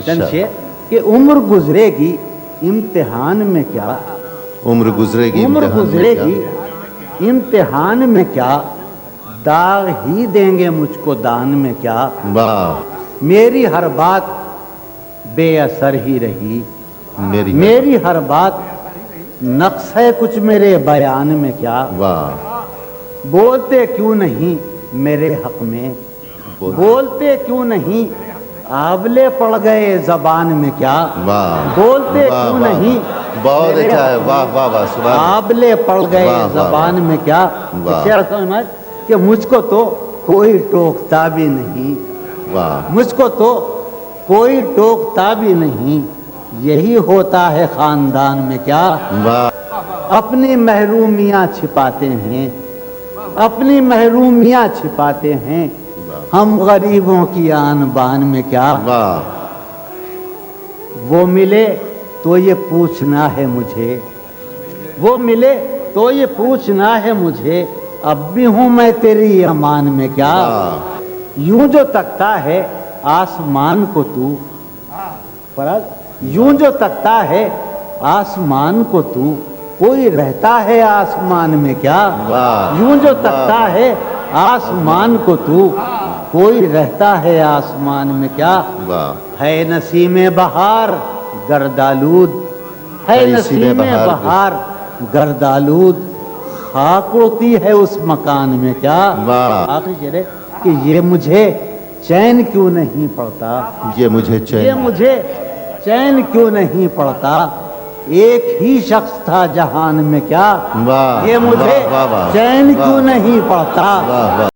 چند شعر کہ عمر گزرے گی امتحان میں کیا، عمر گزرے گی عمر امتحان میں گزرے کیا؟ گی امتحان میں کیا، داغ ہی دیں گے مجھ کو دان میں کیا، واہ میری ہر بات بے اثر ہی رہی، میری ہر بات نقص ہے کچھ میرے بیان میں کیا، واہ بولتے کیوں نہیں میرے حق میں، بولتے کیوں نہیں آبلے پڑ گئے زبان میں کیا، واہ بولتے واہ کیوں واہ نہیں بہت میرے اچھا ہے، حق واہ واہ واہ سبحان اللہ۔ آبلے پڑ گئے واہ واہ زبان واہ میں کیا، واہ۔ شعر سمجھ کہ مجھ کو تو کوئی ٹوکتا بھی نہیں، واہ مجھ کو تو کوئی ٹوکتا بھی نہیں، یہی ہوتا ہے خاندان میں کیا، واہ اپنی محرومیاں چھپاتے ہیں، اپنی محرومیاں چھپاتے ہیں، ہم غریبوں کی آن بان میں کیا، واہ وہ ملے تو یہ پوچھنا ہے مجھے، وہ ملے تو یہ پوچھنا ہے مجھے، اب بھی ہوں میں تیری امان میں کیا، واہ یوں جو تکتا ہے آسمان کو تو، فرض یوں جو تکتا ہے آسمان کو تو، کوئی رہتا ہے آسمان میں کیا، واہ یوں جو تکتا ہے آسمان کو تو، کوئی رہتا ہے آسمان میں کیا، واہ ہے نسیم بہار گردآلود، ہے نسیم بہار گردآلود، خاک اڑتی ہے اس مکان میں کیا، واہ آخری شعر ہے کہ یہ مجھے چین کیوں نہیں پڑتا، یہ مجھے یہ چین مجھے چین کیوں نہیں پڑتا، ایک ہی شخص تھا جہان میں کیا، واہ یہ مجھے واہ واہ واہ چین واہ کیوں نہیں پڑتا، واہ واہ